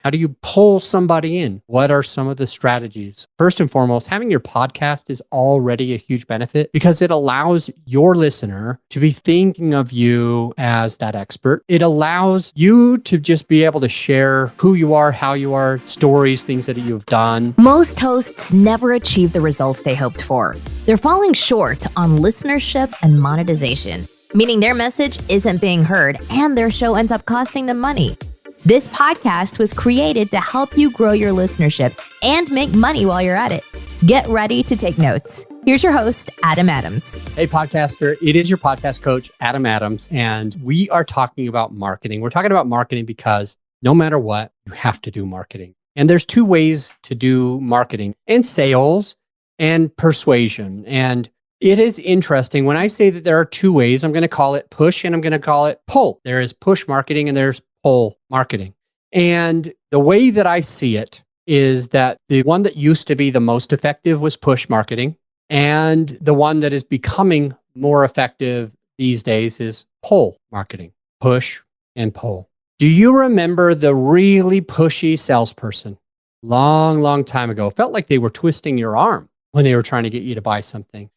How do you pull somebody in? What are some of the strategies? First and foremost, having your podcast is already a huge benefit because it allows your listener to be thinking of you as that expert. It allows you to just be able to share who you are, how you are, stories, things that you've done. Most hosts never achieve the results they hoped for. They're falling short on listenership and monetization, meaning their message isn't being heard and their show ends up costing them money. This podcast was created to help you grow your listenership and make money while you're at it. Get ready to take notes. Here's your host, Adam Adams. Hey, podcaster. It is your podcast coach, Adam Adams, and we are talking about marketing. We're talking about marketing because no matter what, you have to do marketing. And there's two ways to do marketing: and sales and persuasion. And it is interesting. When I say that there are two ways, I'm going to call it push and I'm going to call it pull. There is push marketing and there's pull marketing. And the way that I see it is that the one that used to be the most effective was push marketing. And the one that is becoming more effective these days is pull marketing. Push and pull. Do you remember the really pushy salesperson? Long time ago. Felt like they were twisting your arm when they were trying to get you to buy something.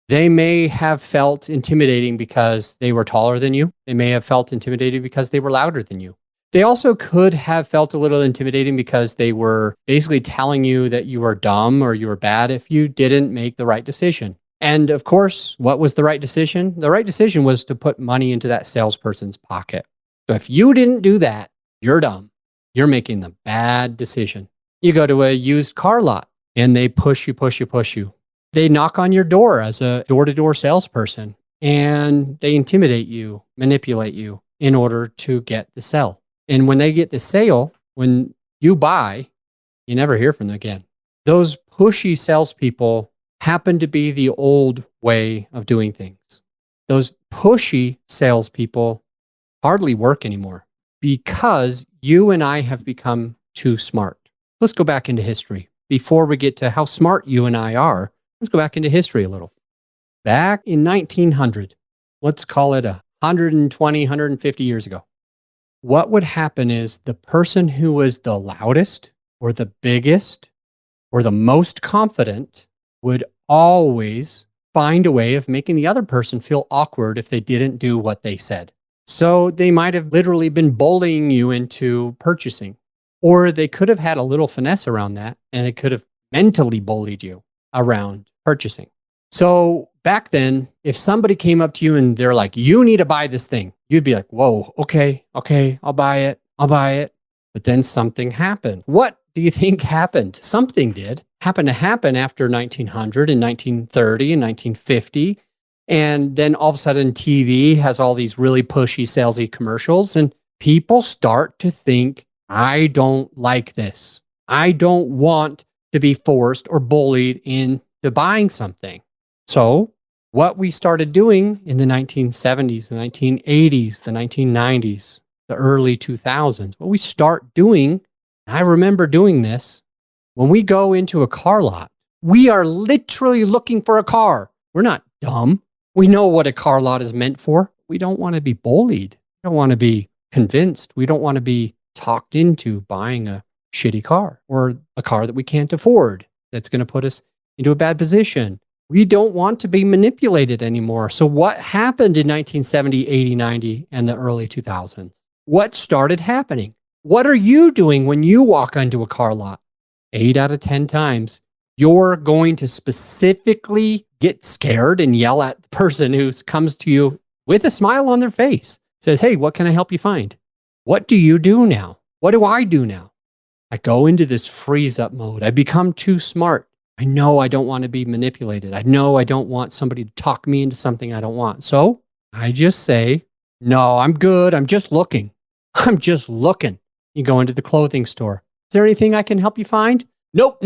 They may have felt intimidating because they were taller than you. They may have felt intimidated because they were louder than you. They also could have felt a little intimidating because they were basically telling you that you were dumb or you were bad if you didn't make the right decision. And of course, what was the right decision? The right decision was to put money into that salesperson's pocket. So if you didn't do that, you're dumb. You're making the bad decision. You go to a used car lot and they push you. They knock on your door as a door-to-door salesperson and they intimidate you, manipulate you in order to get the sale. And when they get the sale, when you buy, you never hear from them again. Those pushy salespeople happen to be the old way of doing things. Those pushy salespeople hardly work anymore because you and I have become too smart. Let's go back into history. Before we get to how smart you and I are, let's go back into history a little. Back in 1900, let's call it 120, 150 years ago. What would happen is the person who was the loudest or the biggest or the most confident would always find a way of making the other person feel awkward if they didn't do what they said. So they might have literally been bullying you into purchasing, or they could have had a little finesse around that and they could have mentally bullied you around purchasing. So back then, if somebody came up to you and they're like, you need to buy this thing, you'd be like, whoa, okay, I'll buy it. But then something happened. What do you think happened? Something did happen after 1900 and 1930 and 1950. And then all of a sudden TV has all these really pushy, salesy commercials and people start to think, I don't like this. I don't want to be forced or bullied into buying something. So what we started doing in the 1970s, the 1980s, the 1990s, the early 2000s, what we start doing, I remember doing this, when we go into a car lot, we are literally looking for a car. We're not dumb. We know what a car lot is meant for. We don't want to be bullied. We don't want to be convinced. We don't want to be talked into buying a shitty car or a car that we can't afford that's going to put us into a bad position. We don't want to be manipulated anymore. So what happened in 1970, 80, 90, and the early 2000s? What started happening? What are you doing when you walk into a car lot? 8 out of 10 times, you're going to specifically get scared and yell at the person who comes to you with a smile on their face. Says, hey, what can I help you find? What do you do now? What do I do now? I go into this freeze up mode. I become too smart. I know I don't want to be manipulated. I know I don't want somebody to talk me into something I don't want. So I just say, no, I'm good. I'm just looking. You go into the clothing store. Is there anything I can help you find? Nope.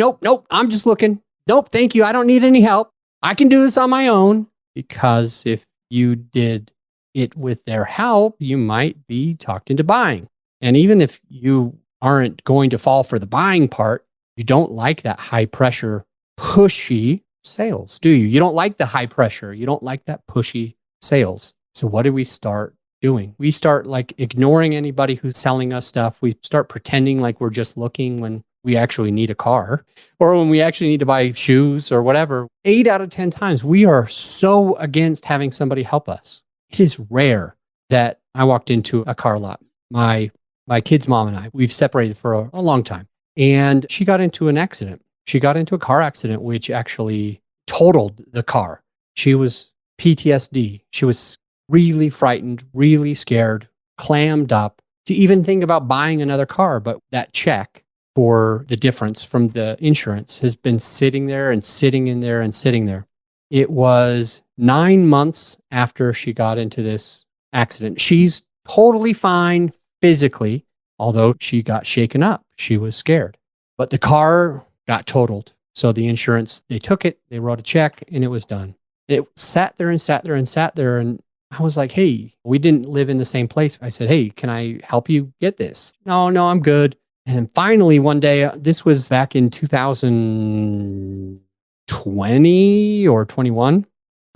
I'm just looking. Nope, thank you. I don't need any help. I can do this on my own. Because if you did it with their help, you might be talked into buying. And even if you aren't going to fall for the buying part, you don't like that high pressure, pushy sales, do you? You don't like the high pressure. You don't like that pushy sales. So what do we start doing. We start like ignoring anybody who's selling us stuff. We start pretending like we're just looking when we actually need a car or when we actually need to buy shoes or whatever. 8 out of 10 times, we are so against having somebody help us. It is rare that I walked into a car lot. My kid's mom and I, we've separated for a long time. And she got into an accident. She got into a car accident, which actually totaled the car. She was PTSD. She was really frightened, really scared, clammed up to even think about buying another car. But that check for the difference from the insurance has been sitting there and sitting in there and sitting there. It was 9 months after she got into this accident. She's totally fine physically, although she got shaken up. She was scared. But the car got totaled. So the insurance, they took it, they wrote a check, and it was done. It sat there and sat there and sat there. And I was like, hey, we didn't live in the same place. I said, hey, can I help you get this? No, I'm good. And finally, one day, this was back in 2020 or 21,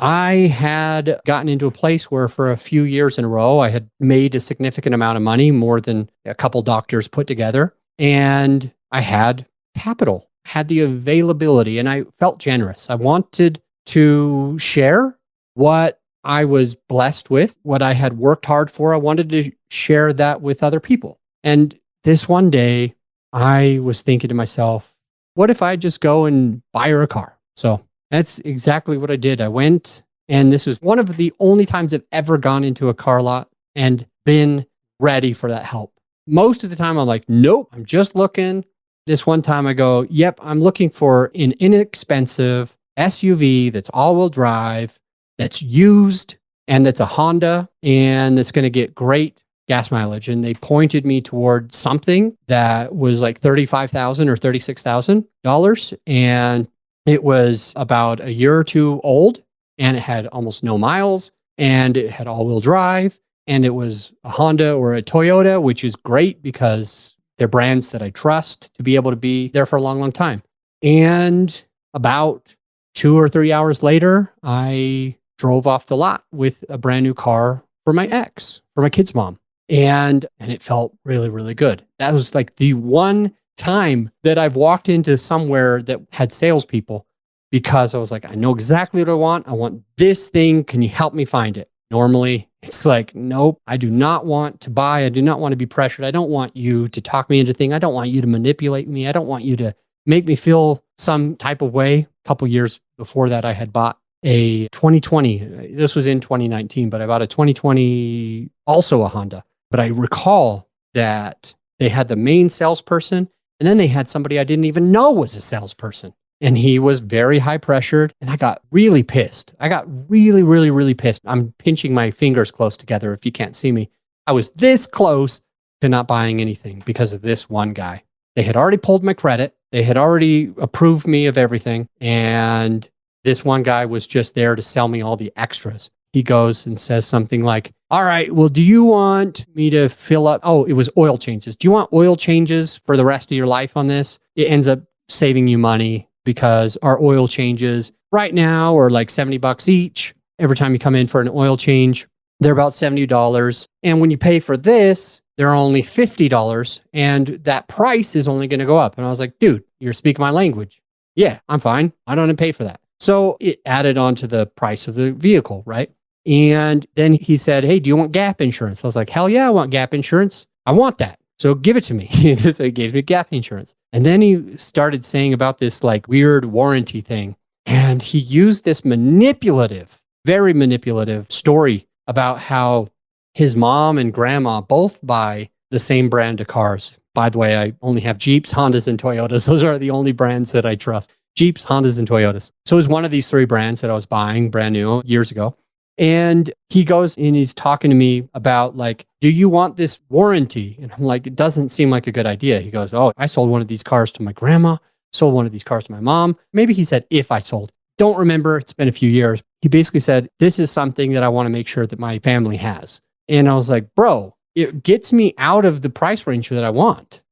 I had gotten into a place where for a few years in a row, I had made a significant amount of money, more than a couple doctors put together. And I had capital, had the availability, and I felt generous. I wanted to share what I was blessed with, what I had worked hard for. I wanted to share that with other people. And this one day, I was thinking to myself, what if I just go and buy her a car? So that's exactly what I did. I went, and this was one of the only times I've ever gone into a car lot and been ready for that help. Most of the time, I'm like, nope, I'm just looking. This one time I go, yep, I'm looking for an inexpensive SUV that's all-wheel drive, that's used, and that's a Honda, and that's going to get great gas mileage. And they pointed me toward something that was like $35,000 or $36,000. And it was about a year or two old, and it had almost no miles, and it had all-wheel drive, and it was a Honda or a Toyota, which is great because they're brands that I trust to be able to be there for a long, long time. And about 2 or 3 hours later, I drove off the lot with a brand new car for my ex, for my kid's mom. And it felt really, really good. That was like the one time that I've walked into somewhere that had salespeople, because I was like, I know exactly what I want. I want this thing. Can you help me find it? Normally, it's like, nope, I do not want to buy. I do not want to be pressured. I don't want you to talk me into things. I don't want you to manipulate me. I don't want you to make me feel some type of way. A couple years before that, I had bought a 2020. This was in 2019, but I bought a 2020, also a Honda. But I recall that they had the main salesperson, and then they had somebody I didn't even know was a salesperson. And he was very high pressured, and I got really pissed. I got really, really, really pissed. I'm pinching my fingers close together if you can't see me. I was this close to not buying anything because of this one guy. They had already pulled my credit. They had already approved me of everything. And this one guy was just there to sell me all the extras. He goes and says something like, all right, well, do you want me to fill up? Oh, it was oil changes. Do you want oil changes for the rest of your life on this? It ends up saving you money because our oil changes right now are like $70 each. Every time you come in for an oil change, they're about $70. And when you pay for this, they're only $50. And that price is only going to go up. And I was like, dude, you're speaking my language. Yeah, I'm fine. I don't want to pay for that. So it added on to the price of the vehicle, right? And then he said, hey, do you want gap insurance? I was like, hell yeah, I want gap insurance. I want that. So give it to me. So he gave me gap insurance. And then he started saying about this like weird warranty thing. And he used this manipulative, very manipulative story about how his mom and grandma both buy the same brand of cars. By the way, I only have Jeeps, Hondas, and Toyotas. Those are the only brands that I trust. Jeeps, Hondas, and Toyotas. So it was one of these 3 brands that I was buying brand new years ago. And he goes and he's talking to me about like, do you want this warranty? And I'm like, it doesn't seem like a good idea. He goes, oh, I sold one of these cars to my grandma, sold one of these cars to my mom. Maybe he said, if I sold. Don't remember. It's been a few years. He basically said, this is something that I want to make sure that my family has. And I was like, bro, it gets me out of the price range that I want.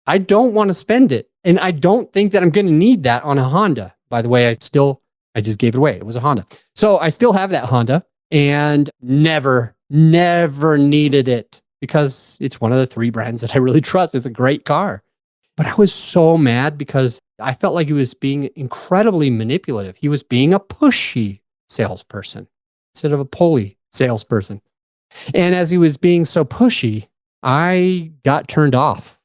I don't want to spend it. And I don't think that I'm going to need that on a Honda. By the way, I just gave it away. It was a Honda. So I still have that Honda and never never needed it because it's one of the 3 brands that I really trust. It's a great car. But I was so mad because I felt like he was being incredibly manipulative. He was being a pushy salesperson instead of a pulley salesperson. And as he was being so pushy, I got turned off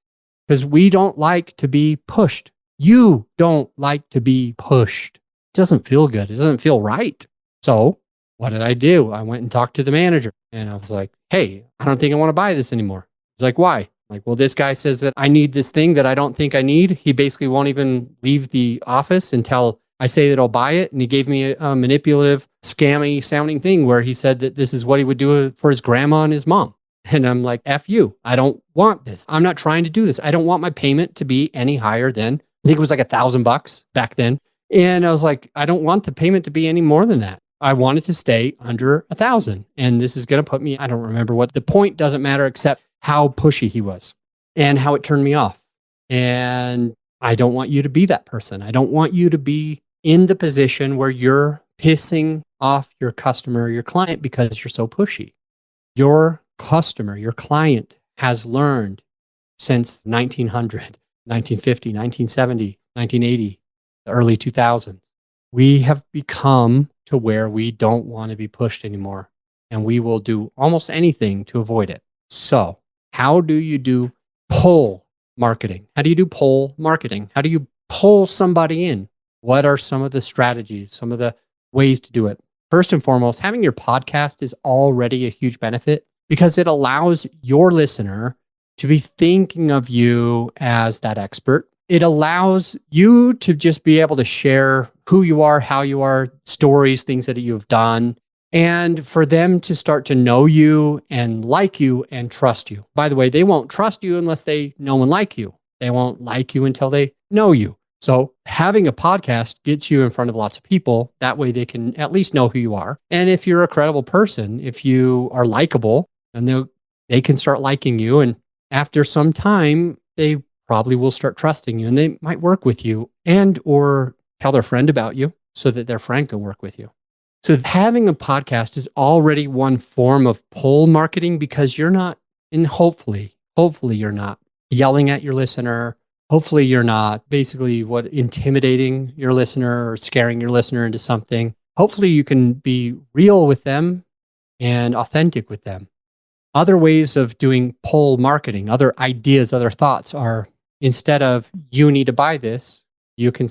because we don't like to be pushed. You don't like to be pushed. It doesn't feel good. It doesn't feel right. So what did I do? I went and talked to the manager and I was like, hey, I don't think I want to buy this anymore. He's like, why? Like, well, this guy says that I need this thing that I don't think I need. He basically won't even leave the office until I say that I'll buy it. And he gave me a manipulative, scammy sounding thing where he said that this is what he would do for his grandma and his mom. And I'm like, F you. I don't want this. I'm not trying to do this. I don't want my payment to be any higher than, I think it was like $1,000 back then. And I was like, I don't want the payment to be any more than that. I want it to stay under 1,000. And this is going to put me, I don't remember what the point, doesn't matter, except how pushy he was and how it turned me off. And I don't want you to be that person. I don't want you to be in the position where you're pissing off your customer, your client, because you're so pushy. Your customer, your client has learned since 1900, 1950, 1970, 1980, the early 2000s. We have become to where we don't want to be pushed anymore. And we will do almost anything to avoid it. So how do you do pull marketing? How do you do pull marketing? How do you pull somebody in? What are some of the strategies, some of the ways to do it? First and foremost, having your podcast is already a huge benefit because it allows your listener to be thinking of you as that expert. It allows you to just be able to share who you are, how you are, stories, things that you've done, and for them to start to know you and like you and trust you. By the way, they won't trust you unless they know and like you. They won't like you until they know you. So having a podcast gets you in front of lots of people. That way they can at least know who you are. And if you're a credible person, if you are likable, and they can start liking you. And after some time, they probably will start trusting you and they might work with you and or tell their friend about you so that their friend can work with you. So having a podcast is already one form of pull marketing because you're not, and hopefully you're not yelling at your listener. Hopefully you're not basically intimidating your listener or scaring your listener into something. Hopefully you can be real with them and authentic with them. Other ways of doing pull marketing, other ideas, other thoughts are instead of you need to buy this, you can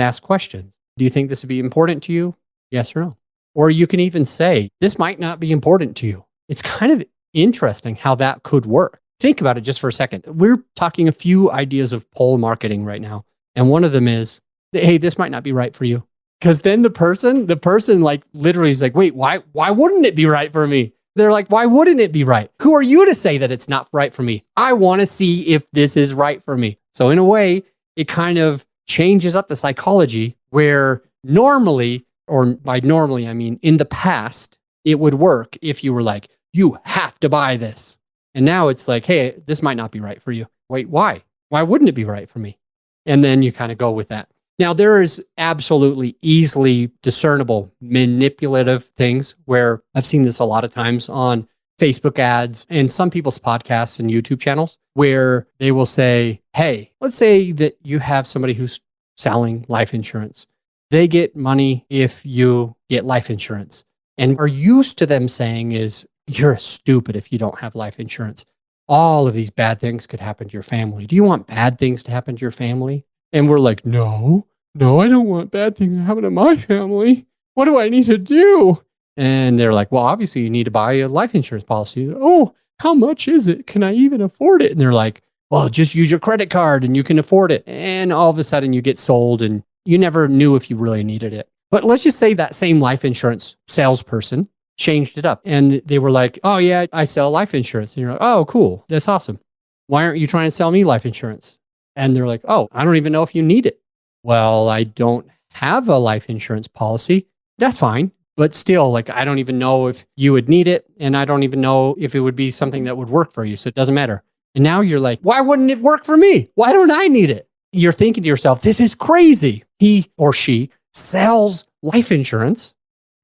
ask questions. Do you think this would be important to you? Yes or no? Or you can even say, this might not be important to you. It's kind of interesting how that could work. Think about it just for a second. We're talking a few ideas of pull marketing right now. And one of them is, hey, this might not be right for you. Because then the person like literally is like, wait, why wouldn't it be right for me? They're like, why wouldn't it be right? Who are you to say that it's not right for me? I want to see if this is right for me. So in a way, it kind of changes up the psychology where normally, or by normally, I mean in the past, it would work if you were like, you have to buy this. And now it's like, hey, this might not be right for you. Wait, why? Why wouldn't it be right for me? And then you kind of go with that. Now, there is absolutely easily discernible manipulative things where I've seen this a lot of times on Facebook ads and some people's podcasts and YouTube channels where they will say, hey, let's say that you have somebody who's selling life insurance. They get money if you get life insurance. And are used to them saying is, you're stupid if you don't have life insurance. All of these bad things could happen to your family. Do you want bad things to happen to your family? And we're like, no, I don't want bad things to happen to my family. What do I need to do? And they're like, well, obviously you need to buy a life insurance policy. Oh, how much is it? Can I even afford it? And they're like, well, just use your credit card and you can afford it. And all of a sudden you get sold and you never knew if you really needed it. But let's just say that same life insurance salesperson changed it up. And they were like, oh yeah, I sell life insurance. And you're like, oh, cool. That's awesome. Why aren't you trying to sell me life insurance? And they're like, oh, I don't even know if you need it. Well, I don't have a life insurance policy. That's fine. But still, like, I don't even know if you would need it. And I don't even know if it would be something that would work for you. So it doesn't matter. And now you're like, why wouldn't it work for me? Why don't I need it? You're thinking to yourself, this is crazy. He or she sells life insurance,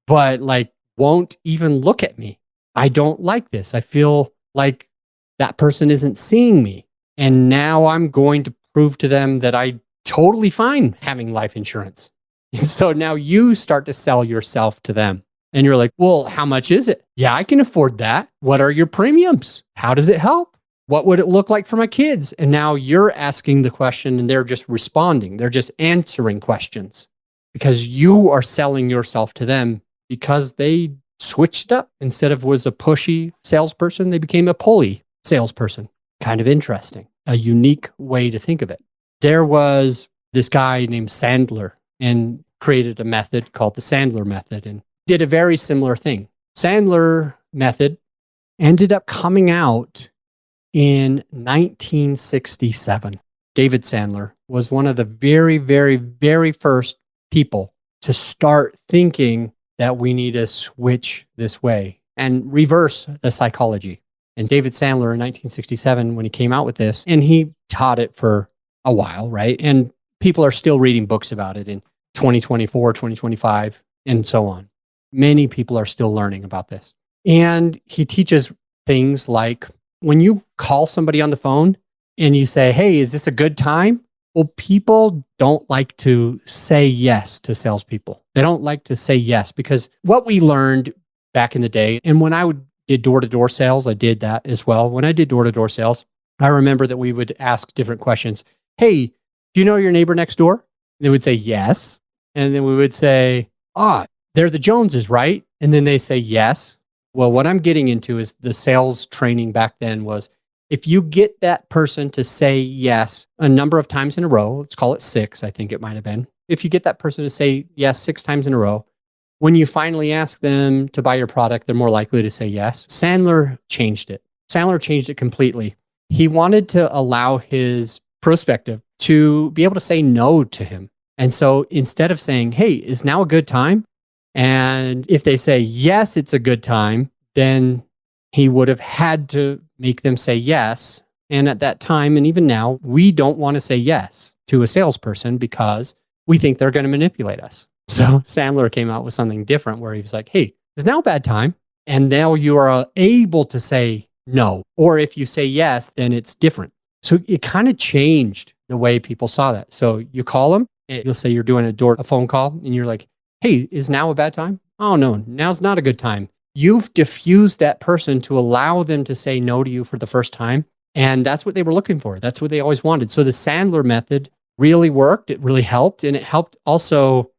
but like won't even look at me. I don't like this. I feel like that person isn't seeing me. And now I'm going to prove to them that I totally fine having life insurance. So now you start to sell yourself to them. And you're like, well, how much is it? Yeah, I can afford that. What are your premiums? How does it help? What would it look like for my kids? And now you're asking the question and they're just responding. They're just answering questions because you are selling yourself to them because they switched up. Instead of was a pushy salesperson, they became a pulley salesperson. Kind of interesting, a unique way to think of it. There was this guy named Sandler and created a method called the Sandler Method and did a very similar thing. Sandler Method ended up coming out in 1967. David Sandler was one of the very, very, very first people to start thinking that we need to switch this way and reverse the psychology. And David Sandler in 1967, when he came out with this, and he taught it for a while, right? And people are still reading books about it in 2024, 2025, and so on. Many people are still learning about this. And he teaches things like when you call somebody on the phone and you say, hey, is this a good time? Well, people don't like to say yes to salespeople. They don't like to say yes because what we learned back in the day, and when I did door-to-door sales, I did that as well. When I did door-to-door sales, I remember that we would ask different questions. Hey, do you know your neighbor next door? They would say yes. And then we would say, they're the Joneses, right? And then they say yes. Well, what I'm getting into is the sales training back then was if you get that person to say yes a number of times in a row, let's call it 6, I think it might have been. If you get that person to say yes 6 times in a row, when you finally ask them to buy your product, they're more likely to say yes. Sandler changed it. Sandler changed it completely. He wanted to allow his prospective to be able to say no to him. And so instead of saying, hey, is now a good time? And if they say, yes, it's a good time, then he would have had to make them say yes. And at that time, and even now, we don't want to say yes to a salesperson because we think they're going to manipulate us. So Sandler came out with something different where he was like, hey, is now a bad time? And now you are able to say no. Or if you say yes, then it's different. So it kind of changed the way people saw that. So you call them, you'll say you're doing a phone call, and you're like, hey, is now a bad time? Oh, no, now's not a good time. You've diffused that person to allow them to say no to you for the first time. And that's what they were looking for. That's what they always wanted. So the Sandler method really worked. It really helped. And it helped also,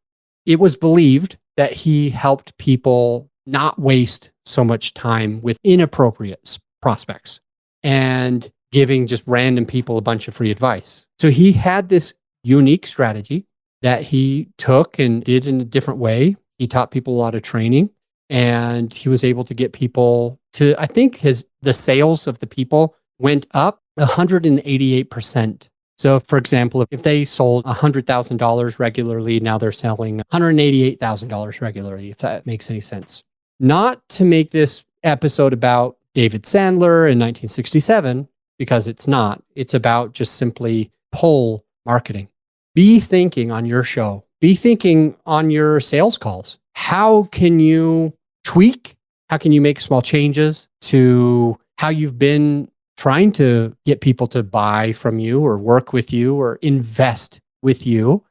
it was believed that he helped people not waste so much time with inappropriate prospects and giving just random people a bunch of free advice. So he had this unique strategy that he took and did in a different way. He taught people a lot of training, and he was able to get people to, I think the sales of the people went up 188%. So for example, if they sold $100,000 regularly, now they're selling $188,000 regularly, if that makes any sense. Not to make this episode about David Sandler in 1967, because it's not. It's about just simply pull marketing. Be thinking on your show. Be thinking on your sales calls. How can you tweak? How can you make small changes to how you've been trying to get people to buy from you or work with you or invest with you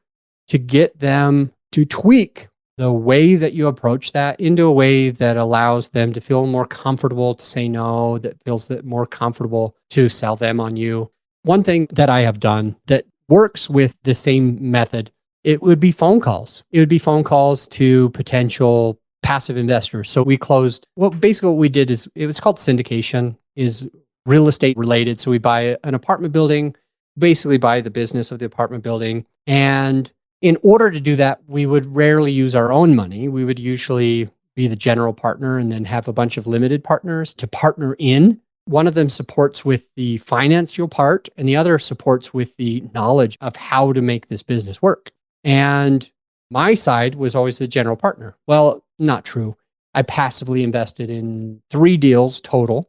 to get them to tweak the way that you approach that into a way that allows them to feel more comfortable to say no, that feels more comfortable to sell them on you. One thing that I have done that works with the same method, it would be phone calls. It would be phone calls to potential passive investors. So we closed, basically what we did is, it was called syndication, is real estate related. So we buy an apartment building, basically buy the business of the apartment building. And in order to do that, we would rarely use our own money. We would usually be the general partner and then have a bunch of limited partners to partner in. One of them supports with the financial part, and the other supports with the knowledge of how to make this business work. And my side was always the general partner. Well, not true. I passively invested in 3 deals total,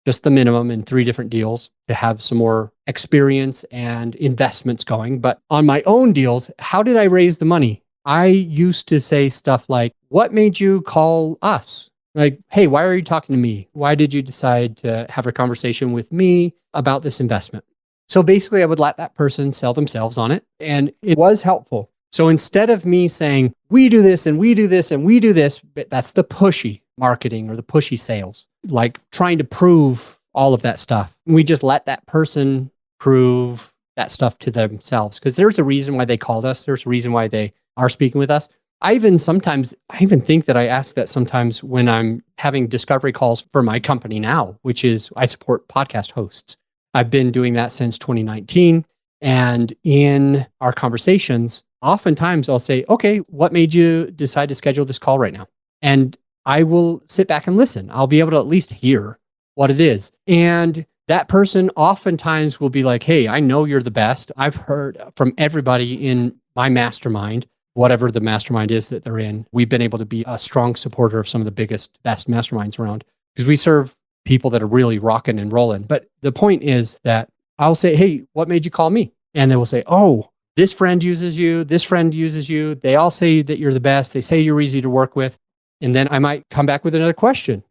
just the minimum in 3 different deals to have some more experience and investments going. But on my own deals, how did I raise the money? I used to say stuff like, what made you call us? Like, hey, why are you talking to me? Why did you decide to have a conversation with me about this investment? So basically, I would let that person sell themselves on it. And it was helpful. So instead of me saying, we do this and we do this and we do this, but that's the pushy marketing or the pushy sales, like trying to prove all of that stuff. We just let that person prove that stuff to themselves because there's a reason why they called us. There's a reason why they are speaking with us. I even think that I ask that sometimes when I'm having discovery calls for my company now, which is I support podcast hosts. I've been doing that since 2019. And in our conversations, oftentimes I'll say, okay, what made you decide to schedule this call right now? And I will sit back and listen. I'll be able to at least hear what it is. And that person oftentimes will be like, hey, I know you're the best. I've heard from everybody in my mastermind, whatever the mastermind is that they're in. We've been able to be a strong supporter of some of the biggest, best masterminds around because we serve people that are really rocking and rolling. But the point is that I'll say, hey, what made you call me? And they will say, oh, this friend uses you. This friend uses you. They all say that you're the best. They say you're easy to work with. And then I might come back with another question.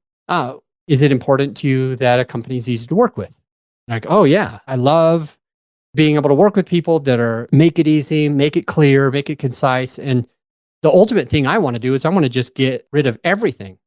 Is it important to you that a company is easy to work with? Like, oh yeah, I love being able to work with people that make it easy, make it clear, make it concise. And the ultimate thing I want to do is I want to just get rid of everything.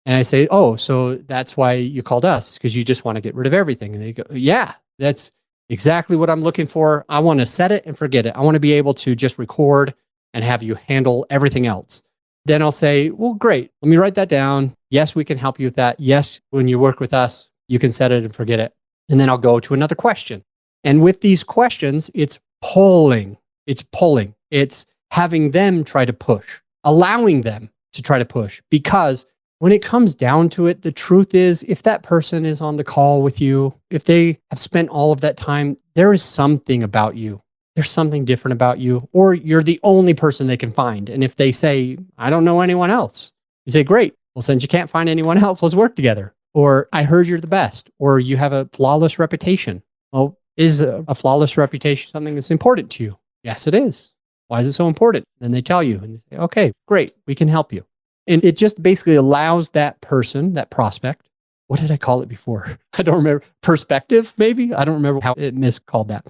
And I say, oh, so that's why you called us, because you just want to get rid of everything. And they go, yeah, that's exactly what I'm looking for. I want to set it and forget it. I want to be able to just record and have you handle everything else. Then I'll say, well, great. Let me write that down. Yes, we can help you with that. Yes, when you work with us, you can set it and forget it. And then I'll go to another question. And with these questions, it's pulling. It's having them try to push, allowing them to try to push. Because when it comes down to it, the truth is, if that person is on the call with you, if they have spent all of that time, there is something about you. There's something different about you, or you're the only person they can find. And if they say, I don't know anyone else, you say, great. Well, since you can't find anyone else, let's work together. Or I heard you're the best, or you have a flawless reputation. Well, is a flawless reputation something that's important to you? Yes, it is. Why is it so important? Then they tell you, and you say, okay, great, we can help you. And it just basically allows that person, that prospect, what did I call it before? I don't remember. Perspective, maybe? I don't remember how it miscalled that.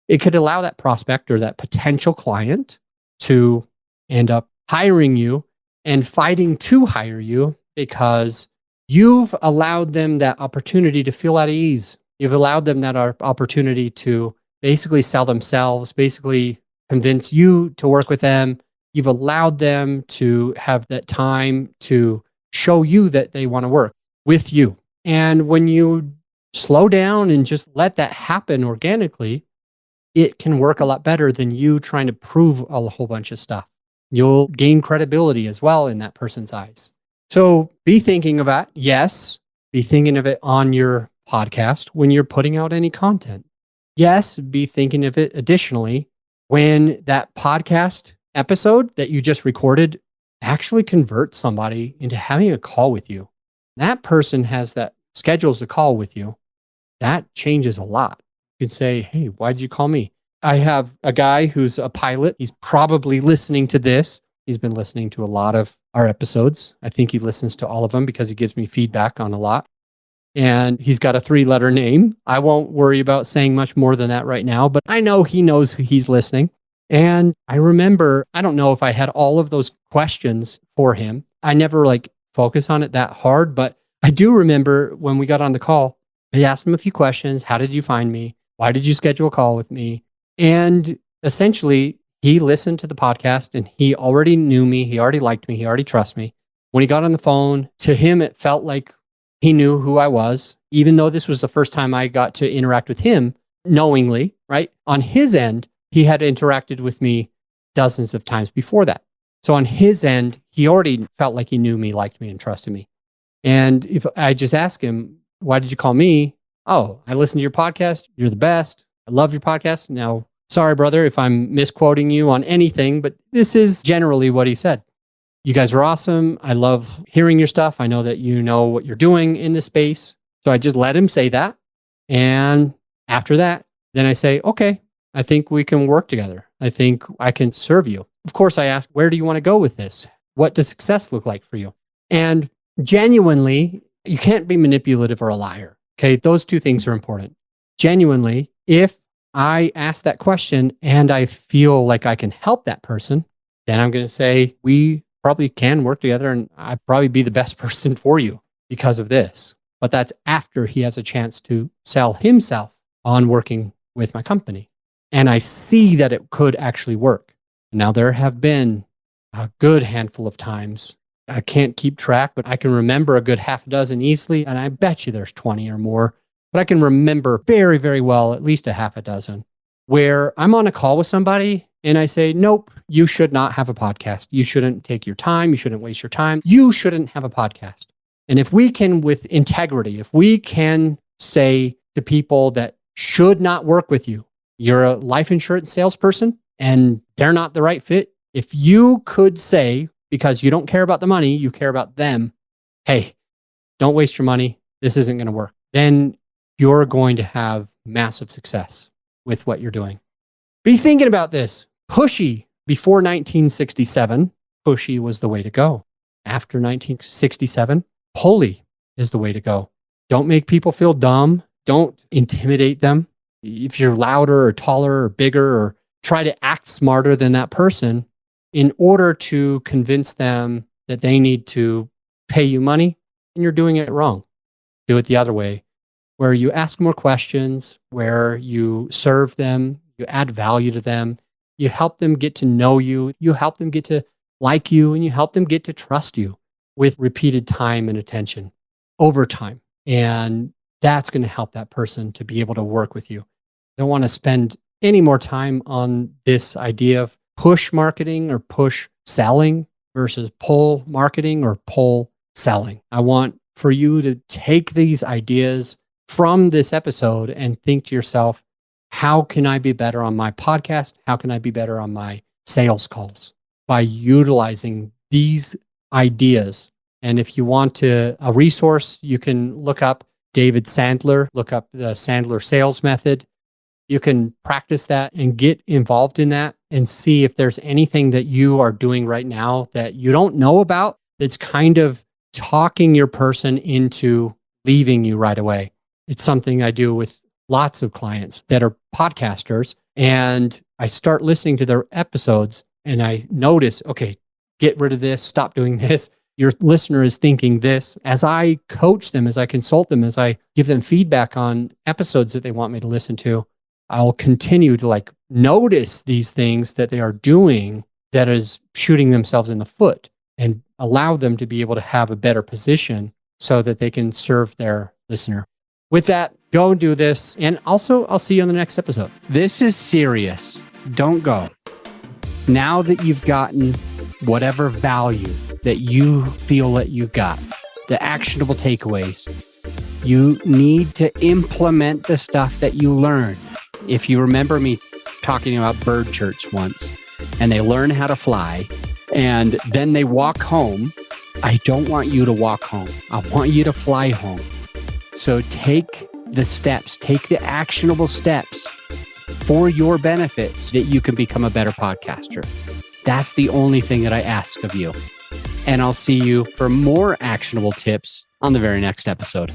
It could allow that prospect or that potential client to end up hiring you and fighting to hire you because you've allowed them that opportunity to feel at ease. You've allowed them that opportunity to basically sell themselves, basically convince you to work with them. You've allowed them to have that time to show you that they want to work with you. And when you slow down and just let that happen organically, it can work a lot better than you trying to prove a whole bunch of stuff. You'll gain credibility as well in that person's eyes. So be thinking of that. Yes, be thinking of it on your podcast when you're putting out any content. Yes, be thinking of it additionally when that podcast episode that you just recorded actually converts somebody into having a call with you. That person schedules a call with you. That changes a lot. You can say, hey, why'd you call me? I have a guy who's a pilot. He's probably listening to this. He's been listening to a lot of our episodes. I think he listens to all of them because he gives me feedback on a lot. And he's got a 3-letter name. I won't worry about saying much more than that right now, but I know he knows he's listening. And I remember, I don't know if I had all of those questions for him. I never focus on it that hard, but I do remember when we got on the call, I asked him a few questions. How did you find me? Why did you schedule a call with me? And essentially, he listened to the podcast and he already knew me. He already liked me. He already trusts me. When he got on the phone, to him, it felt like he knew who I was, even though this was the first time I got to interact with him knowingly, right? On his end, he had interacted with me dozens of times before that. So on his end, he already felt like he knew me, liked me, and trusted me. And if I just ask him, why did you call me? Oh, I listened to your podcast. You're the best. I love your podcast. Now, sorry, brother, if I'm misquoting you on anything, but this is generally what he said. You guys are awesome. I love hearing your stuff. I know that you know what you're doing in this space. So I just let him say that. And after that, then I say, okay, I think we can work together. I think I can serve you. Of course, I ask, where do you want to go with this? What does success look like for you? And genuinely, you can't be manipulative or a liar. Okay. Those two things are important. Genuinely, if I ask that question and I feel like I can help that person, then I'm going to say, we probably can work together and I'd probably be the best person for you because of this. But that's after he has a chance to sell himself on working with my company. And I see that it could actually work. Now, there have been a good handful of times. I can't keep track, but I can remember a good half a dozen easily. And I bet you there's 20 or more. But I can remember very, very well, at least a half a dozen, where I'm on a call with somebody and I say, nope, you should not have a podcast. You shouldn't take your time. You shouldn't waste your time. You shouldn't have a podcast. And if we can, with integrity, if we can say to people that should not work with you, you're a life insurance salesperson and they're not the right fit. If you could say, because you don't care about the money, you care about them, hey, don't waste your money. This isn't going to work. Then you're going to have massive success with what you're doing. Be thinking about this. Pushy, before 1967, pushy was the way to go. After 1967, pulley is the way to go. Don't make people feel dumb. Don't intimidate them. If you're louder or taller or bigger, or try to act smarter than that person in order to convince them that they need to pay you money, and you're doing it wrong. Do it the other way, where you ask more questions, where you serve them, you add value to them, you help them get to know you, you help them get to like you, and you help them get to trust you with repeated time and attention over time. And that's going to help that person to be able to work with you. I don't want to spend any more time on this idea of push marketing or push selling versus pull marketing or pull selling. I want for you to take these ideas from this episode and think to yourself, how can I be better on my podcast? How can I be better on my sales calls by utilizing these ideas? And if you want a resource, you can look up David Sandler, look up the Sandler Sales Method. You can practice that and get involved in that and see if there's anything that you are doing right now that you don't know about that's kind of talking your person into leaving you right away. It's something I do with lots of clients that are podcasters, and I start listening to their episodes and I notice, okay, get rid of this, stop doing this. Your listener is thinking this. As I coach them, as I consult them, as I give them feedback on episodes that they want me to listen to, I'll continue to notice these things that they are doing that is shooting themselves in the foot, and allow them to be able to have a better position so that they can serve their listener. With that, go and do this. And also, I'll see you on the next episode. This is serious. Don't go. Now that you've gotten whatever value that you feel that you got, the actionable takeaways, you need to implement the stuff that you learned. If you remember me talking about bird church once, and they learn how to fly, and then they walk home, I don't want you to walk home. I want you to fly home. So take the steps, take the actionable steps for your benefits that you can become a better podcaster. That's the only thing that I ask of you. And I'll see you for more actionable tips on the very next episode.